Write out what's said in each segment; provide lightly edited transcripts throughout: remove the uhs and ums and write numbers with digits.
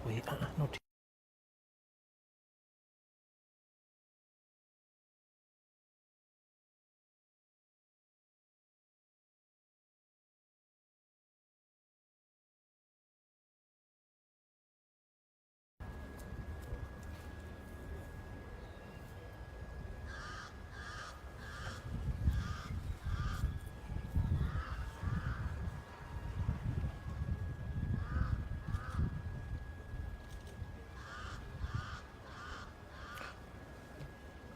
We are not.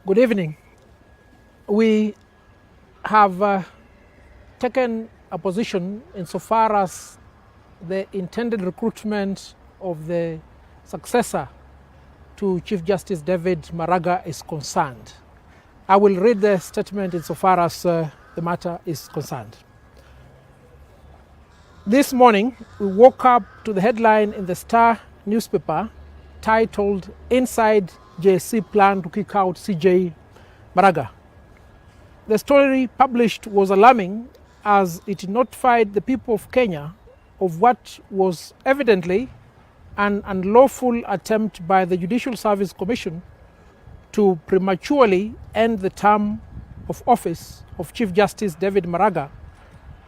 Good evening. We have taken a position insofar as the intended recruitment of the successor to Chief Justice David Maraga is concerned. I will read the statement insofar as the matter is concerned. This morning, we woke up to the headline in the Star newspaper titled "Inside JSC Plan to Kick Out CJ Maraga." The story published was alarming as it notified the people of Kenya of what was evidently an unlawful attempt by the Judicial Service Commission to prematurely end the term of office of Chief Justice David Maraga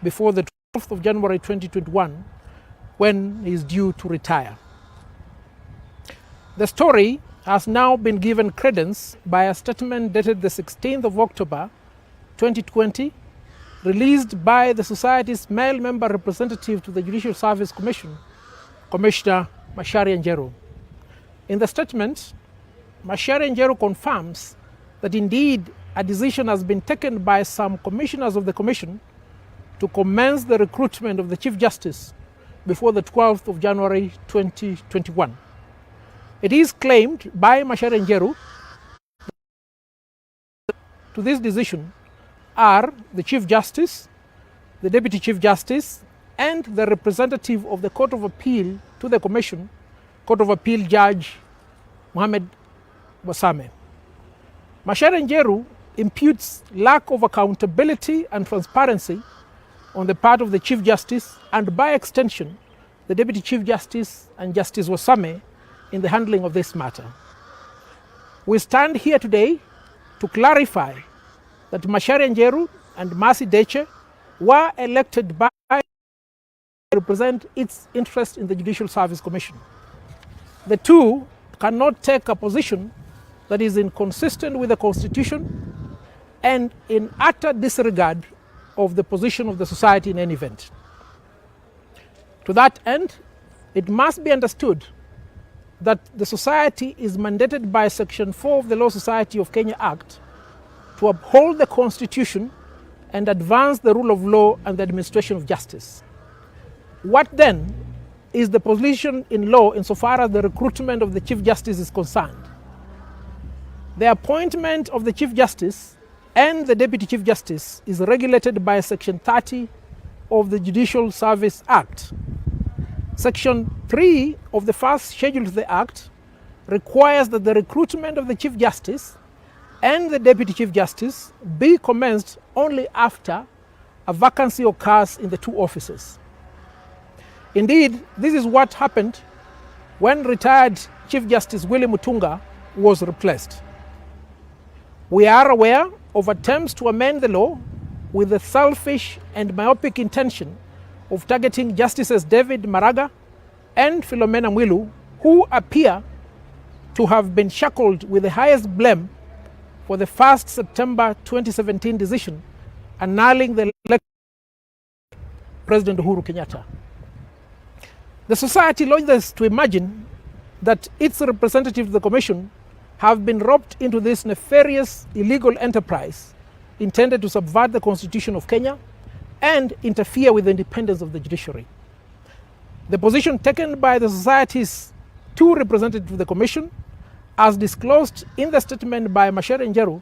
before the 12th of January 2021, when he is due to retire. The story has now been given credence by a statement dated the 16th of October 2020, released by the Society's male member representative to the Judicial Service Commission, Commissioner Macharia Njeru. In the statement, Macharia Njeru confirms that indeed a decision has been taken by some commissioners of the Commission to commence the recruitment of the Chief Justice before the 12th of January 2021. It is claimed by Macharia Njeru to this decision are the Chief Justice, the Deputy Chief Justice, and the representative of the Court of Appeal to the Commission, Court of Appeal Judge Mohamed Wasame. Macharia Njeru imputes lack of accountability and transparency on the part of the Chief Justice and, by extension, the Deputy Chief Justice and Justice Wasame in the handling of this matter. We stand here today to clarify that Macharia Njeru and Mercy Deche were elected by to represent its interest in the Judicial Service Commission. The two cannot take a position that is inconsistent with the Constitution and in utter disregard of the position of the society in any event. To that end, it must be understood that the society is mandated by Section 4 of the Law Society of Kenya Act to uphold the Constitution and advance the rule of law and the administration of justice. What then is the position in law insofar as the recruitment of the Chief Justice is concerned? The appointment of the Chief Justice and the Deputy Chief Justice is regulated by Section 30 of the Judicial Service Act. Section 3 of the first schedule of the Act requires that the recruitment of the Chief Justice and the Deputy Chief Justice be commenced only after a vacancy occurs in the two offices. Indeed, this is what happened when retired Chief Justice Willie Mutunga was replaced. We are aware of attempts to amend the law with the selfish and myopic intention of targeting Justices David Maraga and Philomena Mwilu, who appear to have been shackled with the highest blame for the 1st September 2017 decision annulling the election of President Uhuru Kenyatta. The society lodges to imagine that its representatives of the Commission have been roped into this nefarious illegal enterprise intended to subvert the Constitution of Kenya and interfere with the independence of the judiciary. The position taken by the society's two representatives of the Commission, as disclosed in the statement by Macharia Njeru,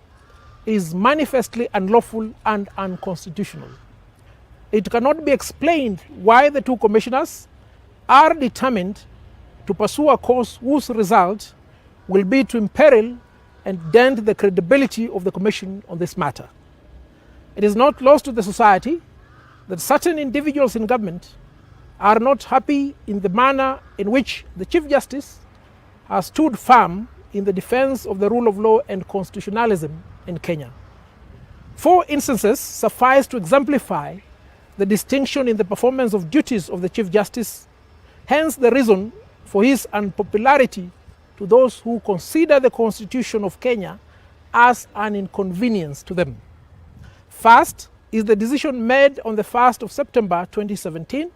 is manifestly unlawful and unconstitutional. It cannot be explained why the two commissioners are determined to pursue a course whose result will be to imperil and dent the credibility of the Commission on this matter. It is not lost to the society that certain individuals in government are not happy in the manner in which the Chief Justice has stood firm in the defense of the rule of law and constitutionalism in Kenya. 4 instances suffice to exemplify the distinction in the performance of duties of the Chief Justice, hence the reason for his unpopularity to those who consider the Constitution of Kenya as an inconvenience to them. First is the decision made on the 1st of September 2017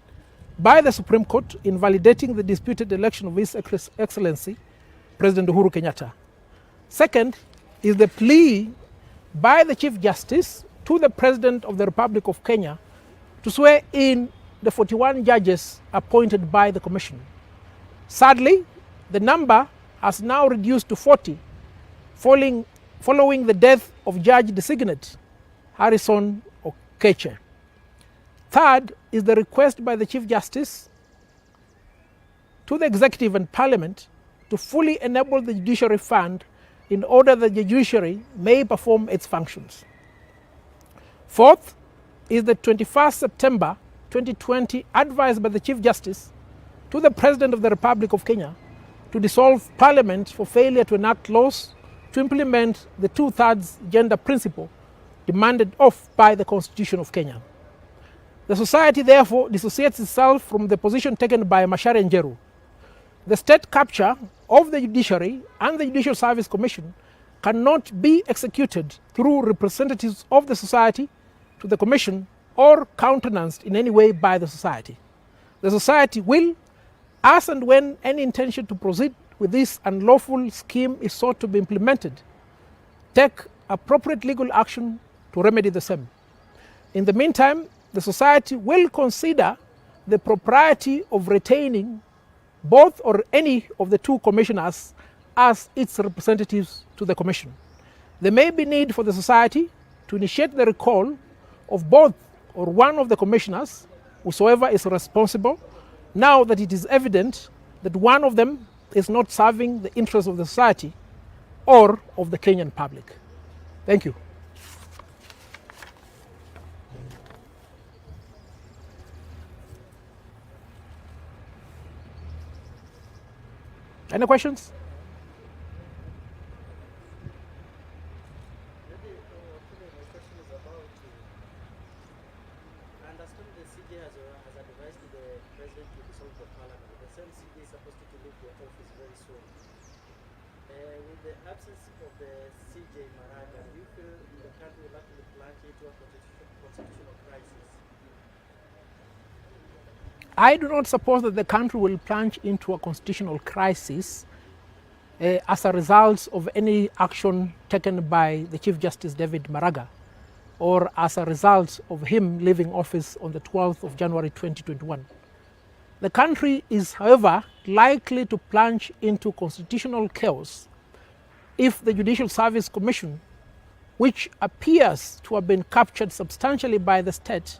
by the Supreme Court invalidating the disputed election of His Excellency President Uhuru Kenyatta. Second is the plea by the Chief Justice to the President of the Republic of Kenya to swear in the 41 judges appointed by the Commission. Sadly, the number has now reduced to 40 following the death of Judge Designate Harrison Okeche. Third is the request by the Chief Justice to the Executive and Parliament to fully enable the Judiciary Fund in order that the judiciary may perform its functions. Fourth is the 21st September 2020 advice by the Chief Justice to the President of the Republic of Kenya to dissolve Parliament for failure to enact laws to implement the 2/3 gender principle demanded of by the Constitution of Kenya. The society therefore dissociates itself from the position taken by Macharia Njeru. The state capture of the judiciary and the Judicial Service Commission cannot be executed through representatives of the society to the Commission or countenanced in any way by the society. The society will, as and when any intention to proceed with this unlawful scheme is sought to be implemented, take appropriate legal action to remedy the same. In the meantime, the society will consider the propriety of retaining both or any of the 2 commissioners as its representatives to the Commission. There may be need for the society to initiate the recall of both or one of the commissioners, whosoever is responsible, now that it is evident that one of them is not serving the interests of the society or of the Kenyan public. Thank you. Any questions? I understand the CJ has advised the president to dissolve the parliament. The same CJ is supposed to leave the office very soon. With the absence of the CJ Maraga, do you feel the country will actually plunge into a constitutional crisis? I do not suppose that the country will plunge into a constitutional crisis as a result of any action taken by the Chief Justice David Maraga, or as a result of him leaving office on the 12th of January 2021. The country is, however, likely to plunge into constitutional chaos if the Judicial Service Commission, which appears to have been captured substantially by the state,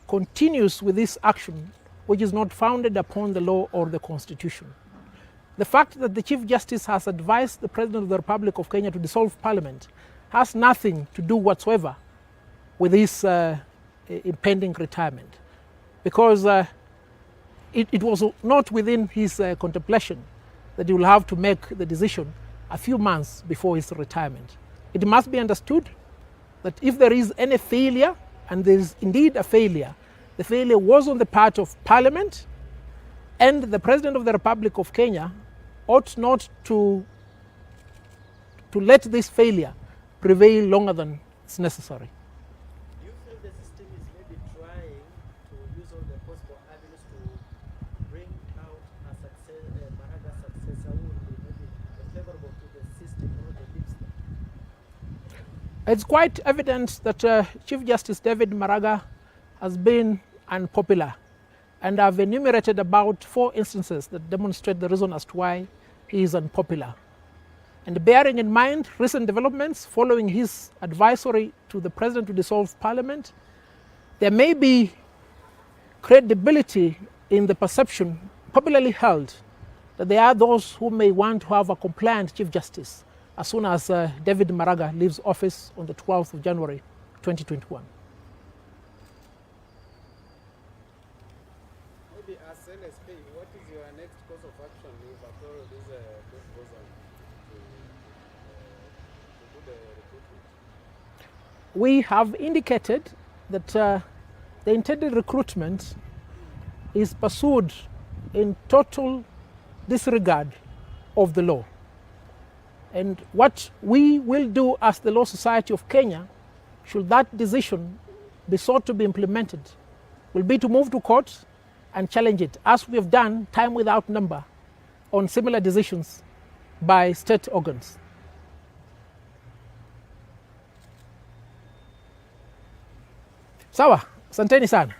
continues with this action which is not founded upon the law or the Constitution. The fact that the Chief Justice has advised the President of the Republic of Kenya to dissolve Parliament has nothing to do whatsoever with his impending retirement, because it was not within his contemplation that he will have to make the decision a few months before his retirement. It must be understood that if there is any failure, and there is indeed a failure, the failure was on the part of Parliament, and the President of the Republic of Kenya ought not to let this failure prevail longer than is necessary. Do you feel the system is maybe trying to use all the possible avenues to bring out a Maraga successor who will be maybe favorable to the system or the lipstick? It's quite evident that Chief Justice David Maraga has been unpopular, and I've enumerated about 4 instances that demonstrate the reason as to why he is unpopular. And bearing in mind recent developments following his advisory to the President to dissolve Parliament, there may be credibility in the perception popularly held that there are those who may want to have a compliant Chief Justice as soon as David Maraga leaves office on the 12th of January 2021. after all this proposal to do the recruitment? We have indicated that the intended recruitment is pursued in total disregard of the law. And what we will do as the Law Society of Kenya, should that decision be sought to be implemented, will be to move to court and challenge it, as we have done time without number on similar decisions by state organs. Sawa, asanteni sana.